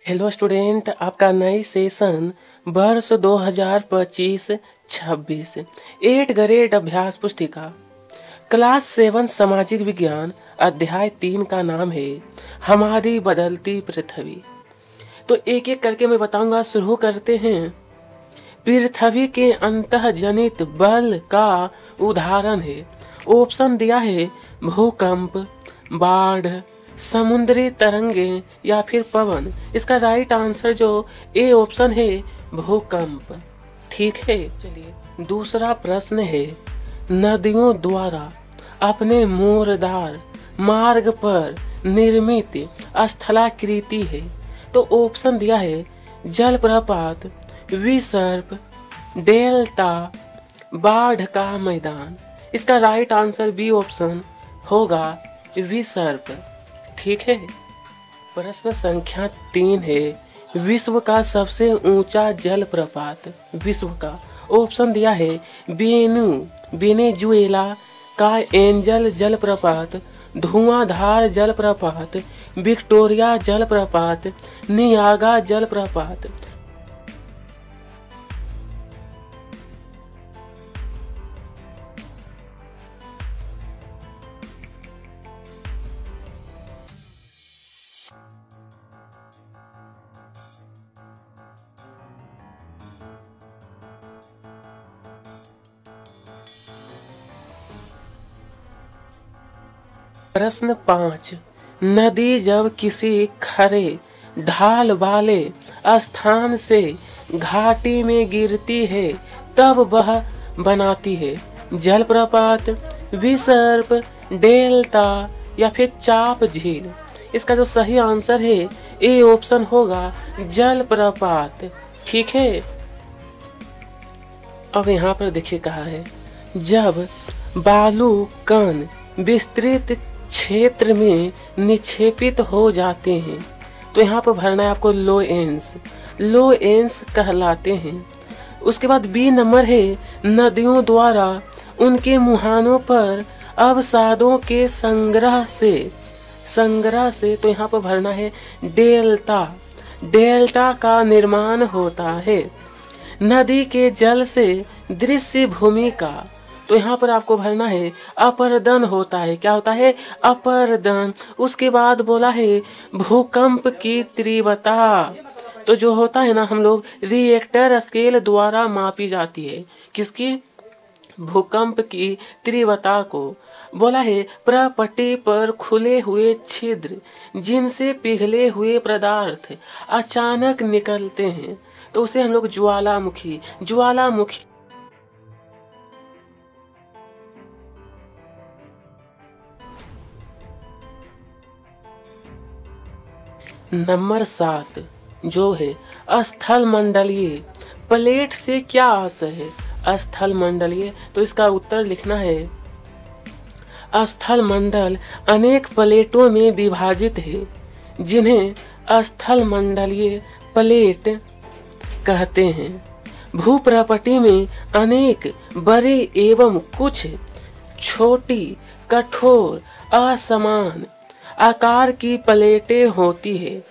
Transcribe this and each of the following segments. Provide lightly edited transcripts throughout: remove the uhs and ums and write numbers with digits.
Hello student, आपका नई session वर्ष 2025-26 8 ग्रेड अभ्यास पुस्तिका क्लास 7 सामाजिक विज्ञान अध्याय 3 का नाम है हमारी बदलती पृथ्वी। तो एक एक करके मैं बताऊंगा, शुरू करते हैं। पृथ्वी के अंतःजनित बल का उदाहरण है। ऑप्शन दिया है भूकंप, बाढ़, समुद्री तरंगे या फिर पवन। इसका राइट आंसर जो ए ऑप्शन है भूकंप। ठीक है, चलिए दूसरा प्रश्न है, नदियों द्वारा अपने मोरदार मार्ग पर निर्मित स्थलाकृति है। तो ऑप्शन दिया है जलप्रपात, विसर्प, डेल्टा, बाढ़ का मैदान। इसका राइट आंसर बी ऑप्शन होगा विसर्प। ठीक है। प्रश्न संख्या 3 है, विश्व का सबसे ऊंचा जलप्रपात। विश्व का ऑप्शन दिया है वेनेजुएला का एंजल जलप्रपात, धुआंधार जलप्रपात, विक्टोरिया जलप्रपात, नियागा जलप्रपात। प्रश्न 5, नदी जब किसी खरे ढाल वाले स्थान से घाटी में गिरती है तब वह बनाती है जलप्रपात, विसर्प, डेल्टा या फिर चाप झील। इसका जो सही आंसर है ए ऑप्शन होगा जलप्रपात। ठीक है। अब यहाँ पर देखिए कहा है, जब बालू कण विस्तृत क्षेत्र में निक्षेपित हो जाते हैं तो यहाँ पर भरना है आपको लो एंस कहलाते हैं। उसके बाद बी नंबर है, नदियों द्वारा उनके मुहानों पर अवसादों के संग्रह से तो यहाँ पर भरना है डेल्टा का निर्माण होता है। नदी के जल से दृश्य भूमि का तो यहाँ पर आपको भरना है अपरदन होता है। क्या होता है? अपरदन। उसके बाद बोला है भूकंप की तीव्रता, तो जो होता है ना, हम लोग रिएक्टर स्केल द्वारा मापी जाती है। किसकी? भूकंप की तीव्रता को। बोला है प्रपट्टी पर खुले हुए छिद्र जिनसे पिघले हुए पदार्थ अचानक निकलते हैं तो उसे हम लोग ज्वालामुखी। नंबर 7 जो है स्थल मंडलीय प्लेट से क्या आशय है? स्थल मंडलीय, तो इसका उत्तर लिखना है स्थल मंडल अनेक प्लेटों में विभाजित है जिन्हें स्थल मंडलीय प्लेट कहते हैं। भूप्रपट्टी में अनेक बड़े एवं कुछ छोटी कठोर असमान आकार की प्लेटें होती है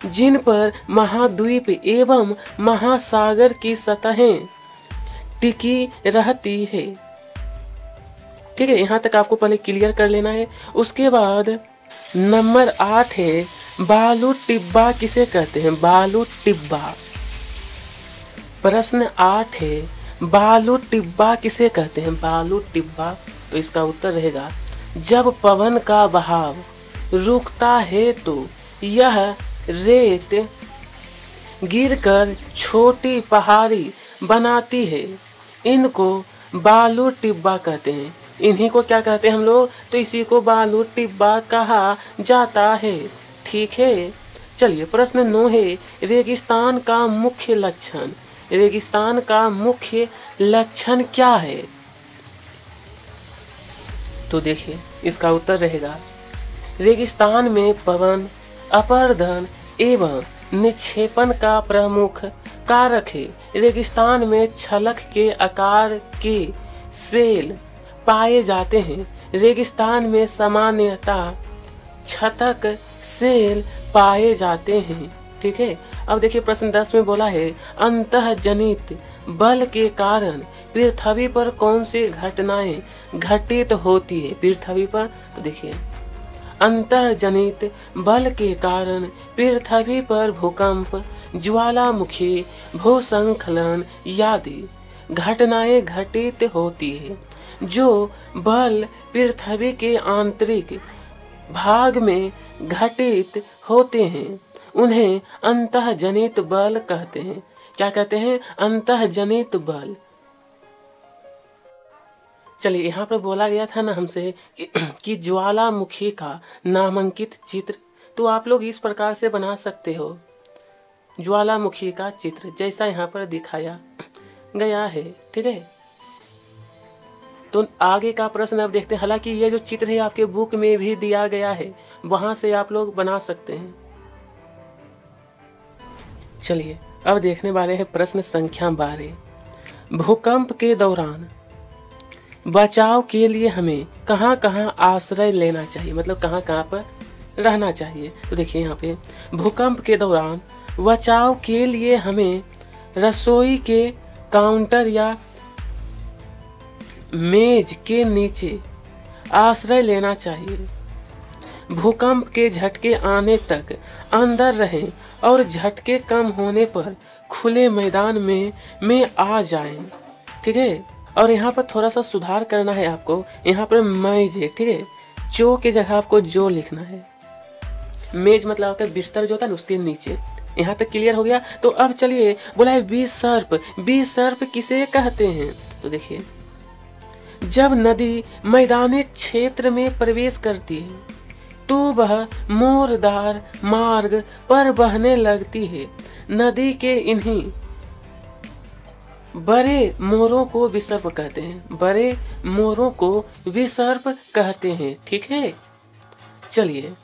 जिन पर महाद्वीप एवं महासागर की सतहें टिकी रहती है। ठीक है, यहाँ तक आपको पहले क्लियर कर लेना है। उसके बाद नंबर 8 है, बालू टिब्बा किसे कहते हैं? बालू टिब्बा। प्रश्न 8 है, बालू टिब्बा किसे कहते हैं? बालू टिब्बा, तो इसका उत्तर रहेगा जब पवन का बहाव रुकता है तो यह रेत गिरकर छोटी पहाड़ी बनाती है। इनको बालू टिब्बा कहते हैं। इन्हीं को क्या कहते हैं हम लोग? तो इसी को बालू टिब्बा कहा जाता है। ठीक है। चलिए प्रश्न 9 है, रेगिस्तान का मुख्य लक्षण। रेगिस्तान का मुख्य लक्षण क्या है? तो देखिए इसका उत्तर रहेगा रेगिस्तान में पवन, अपरदन एवं निक्षेपण का प्रमुख कारक है। रेगिस्तान में छलक के आकार के सेल पाए जाते हैं। रेगिस्तान में सामान्यतः छतक सेल पाए जाते हैं। ठीक है। अब देखिए प्रश्न 10 में बोला है अंतः जनित बल के कारण पृथ्वी पर कौन सी घटनाएं घटित होती है पृथ्वी पर। तो देखिए अंतः जनित बल के कारण पृथ्वी पर भूकंप, ज्वालामुखी, भूस्खलन आदि घटनाएं घटित होती है। जो बल पृथ्वी के आंतरिक भाग में घटित होते हैं उन्हें अंतःजनित बल कहते हैं। क्या कहते हैं? अंतःजनित बल। चलिए यहाँ पर बोला गया था ना हमसे कि ज्वालामुखी का नामांकित चित्र, तो आप लोग इस प्रकार से बना सकते हो ज्वालामुखी का चित्र जैसा यहाँ पर दिखाया गया है। ठीक है, तो आगे का प्रश्न अब देखते हैं। हालांकि ये जो चित्र है आपके बुक में भी दिया गया है, वहां से आप लोग बना सकते हैं। चलिए अब देखने वाले हैं प्रश्न संख्या 12। भूकंप के दौरान बचाव के लिए हमें कहाँ कहाँ आश्रय लेना चाहिए, मतलब कहाँ कहाँ पर रहना चाहिए। तो देखिए यहाँ पे भूकंप के दौरान बचाव के लिए हमें रसोई के काउंटर या मेज के नीचे आश्रय लेना चाहिए। भूकंप के झटके आने तक अंदर रहें और झटके कम होने पर खुले मैदान में आ जाएं। ठीक है, और यहाँ पर थोड़ा सा सुधार करना है आपको। यहाँ पर मेज है, ठीक है, चो के जगह आपको जो लिखना है। मेज मतलब आपका बिस्तर जो होता है ना उसके नीचे। यहाँ तक क्लियर हो गया। तो अब चलिए बोला है विसर्प। विसर्प किसे कहते हैं? तो देखिए जब नदी मैदानी क्षेत्र में प्रवेश करती है तो वह मोरदार मार्ग पर बहने लगती है। नदी के इन्हीं बड़े मोरों को विसर्प कहते हैं। बड़े मोरों को विसर्प कहते हैं। ठीक है, चलिए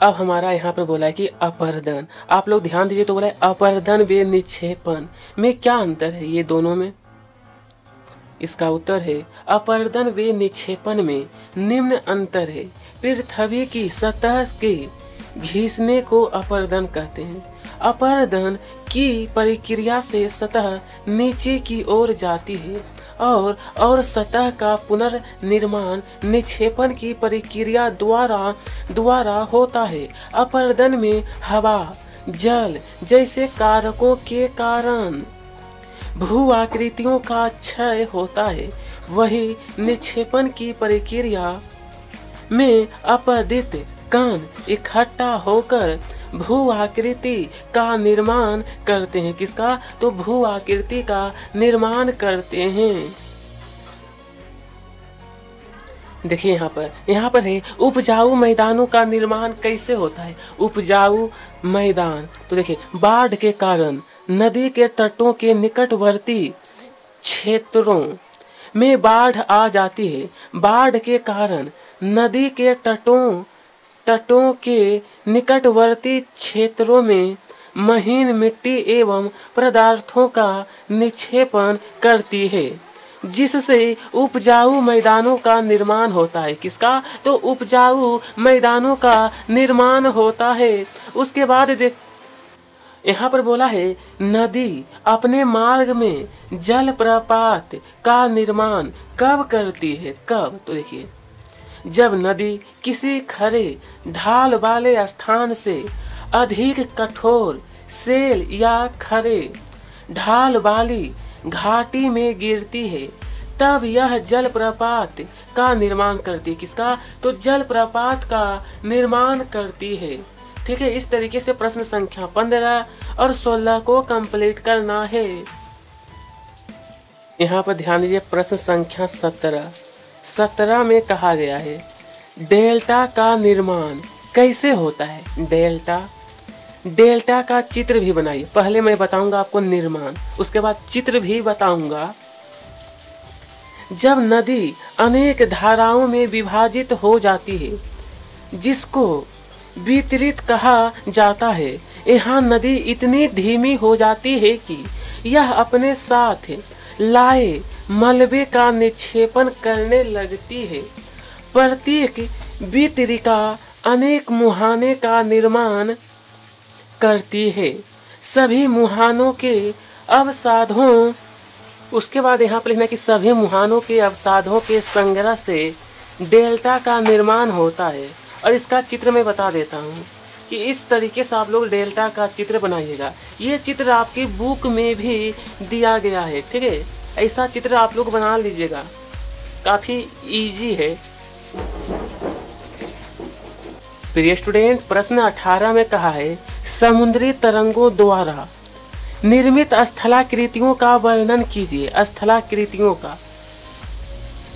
अब हमारा यहाँ पर बोला है कि अपर्दन। आप लोग ध्यान दीजिए। तो बोला है अपर्दन व निक्षेपण में क्या अंतर है ये दोनों में? इसका उत्तर है अपर्दन व निक्षेपण में निम्न अंतर है। पृथ्वी की सतह के घिसने को अपर्दन कहते हैं। अपर्दन की प्रक्रिया से सतह नीचे की ओर जाती है और सतह का पुनर्निर्माण निक्षेपण की प्रक्रिया द्वारा होता है। अपर्दन में हवा, जल जैसे कारकों के कारण भू आकृतियों का क्षय होता है। वही निक्षेपण की प्रक्रिया में अपदित कण इकट्ठा होकर भू आकृति का निर्माण करते हैं। किसका? तो भू आकृति का निर्माण करते हैं। देखिए यहाँ पर है उपजाऊ मैदानों का निर्माण कैसे होता है। उपजाऊ मैदान, तो देखिए बाढ़ के कारण नदी के तटों के निकटवर्ती क्षेत्रों में बाढ़ आ जाती है। बाढ़ के कारण नदी के तटों के निकटवर्ती क्षेत्रों में महीन मिट्टी एवं पदार्थों का निक्षेपण करती है, जिससे उपजाऊ मैदानों का निर्माण होता है। किसका? तो उपजाऊ मैदानों का निर्माण होता है। उसके बाद देख यहाँ पर बोला है नदी अपने मार्ग में जल प्रपात का निर्माण कब करती है? कब? तो देखिए जब नदी किसी खरे ढाल वाले स्थान से अधिक कठोर सेल या खरे ढाल वाली घाटी में गिरती है, तब यह जलप्रपात का निर्माण करती है। किसका? तो जलप्रपात का निर्माण करती है। ठीक है, इस तरीके से प्रश्न संख्या 15 और 16 को कंप्लीट करना है। यहाँ पर ध्यान दीजिए प्रश्न संख्या 17 में कहा गया है डेल्टा का निर्माण कैसे होता है। डेल्टा का चित्र भी बनाइए। पहले मैं बताऊंगा आपको निर्माण, उसके बाद चित्र भी बताऊंगा। जब नदी अनेक धाराओं में विभाजित हो जाती है, जिसको वितरित कहा जाता है, यहाँ नदी इतनी धीमी हो जाती है कि यह अपने साथ लाए मलबे का निक्षेपण करने लगती है। प्रत्येक वितरिका अनेक मुहाने का निर्माण करती है। सभी मुहानों के अवसादों, उसके बाद यहाँ पर लिखना कि सभी मुहानों के अवसादों के संग्रह से डेल्टा का निर्माण होता है। और इसका चित्र मैं बता देता हूँ कि इस तरीके से आप लोग डेल्टा का चित्र बनाइएगा। ये चित्र आपकी बुक में भी दिया गया है, ठीक है। ऐसा चित्र आप लोग बना लीजिएगा, काफ़ी इजी है। प्रिय स्टूडेंट, प्रश्न 18 में कहा है समुद्री तरंगों द्वारा निर्मित स्थलाकृतियों का वर्णन कीजिए। स्थलाकृतियों का,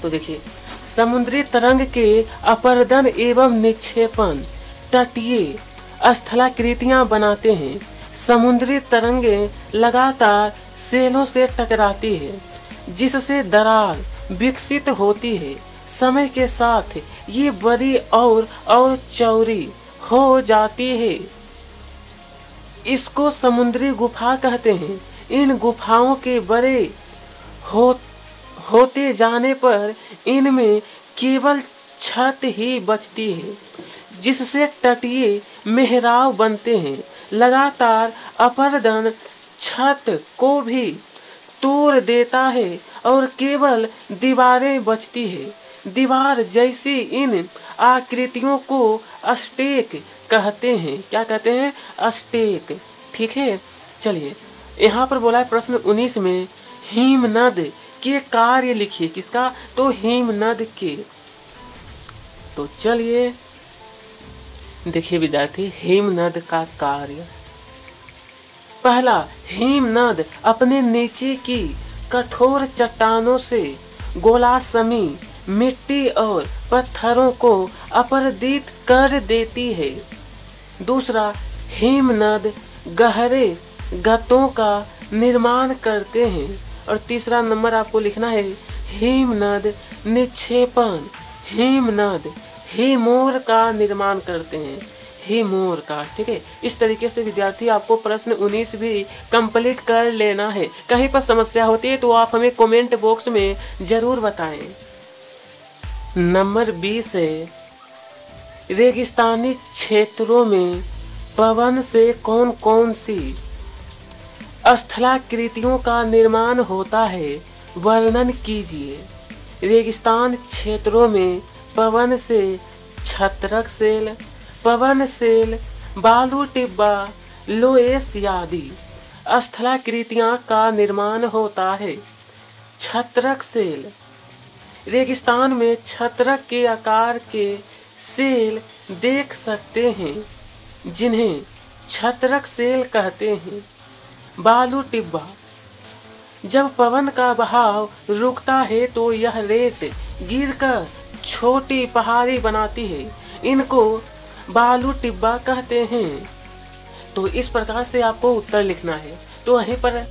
तो देखिए समुद्री तरंग के अपरदन एवं निक्षेपण तटीय स्थलाकृतियां बनाते हैं। समुद्री तरंगें लगातार सेलों से टकराती है, जिससे दरार विकसित होती है। समय के साथ ये बड़ी और चौड़ी हो जाती है। इसको समुद्री गुफा कहते हैं। इन गुफाओं के बड़े होते जाने पर इनमें केवल छत ही बचती है, जिससे तटीय मेहराब बनते हैं। लगातार अपरदन छत को भी तोड़ देता है और केवल दीवारें बचती है। दीवार जैसी इन आकृतियों को अस्टेक कहते हैं। क्या कहते हैं? अस्टेक, ठीक है। चलिए यहाँ पर बोला है प्रश्न 19 में हिमनद के कार्य लिखिए। किसका? तो हिमनद के। तो चलिए देखिए विद्यार्थी, हिमनद का कार्य। पहला, हिमनद अपने नीचे की कठोर चट्टानों से गोलासमी मिट्टी और पत्थरों को अपरदित कर देती है। दूसरा, हिमनद गहरे गतों का निर्माण करते हैं। और तीसरा नंबर आपको लिखना है हिमनद निक्षेपण। हिमनद हिमोर का निर्माण करते हैं, हिमोर का, ठीक है। इस तरीके से विद्यार्थी आपको प्रश्न 19 भी कंप्लीट कर लेना है। कहीं पर समस्या होती है तो आप हमें कमेंट बॉक्स में जरूर बताएं। नंबर 20 है रेगिस्तानी क्षेत्रों में पवन से कौन कौन सी स्थलाकृतियों का निर्माण होता है, वर्णन कीजिए। रेगिस्तान क्षेत्रों में पवन से छत्रक सेल, पवन सेल, बालू टिब्बा, लोएस आदि स्थलाकृतियां का निर्माण होता है। छत्रक सेल, रेगिस्तान में छत्रक के आकार के सेल देख सकते हैं, जिन्हें छत्रक सेल कहते हैं। बालू टिब्बा, जब पवन का बहाव रुकता है तो यह रेत गिरकर छोटी पहाड़ी बनाती है, इनको बालू टिब्बा कहते हैं। तो इस प्रकार से आपको उत्तर लिखना है। तो वहीं पर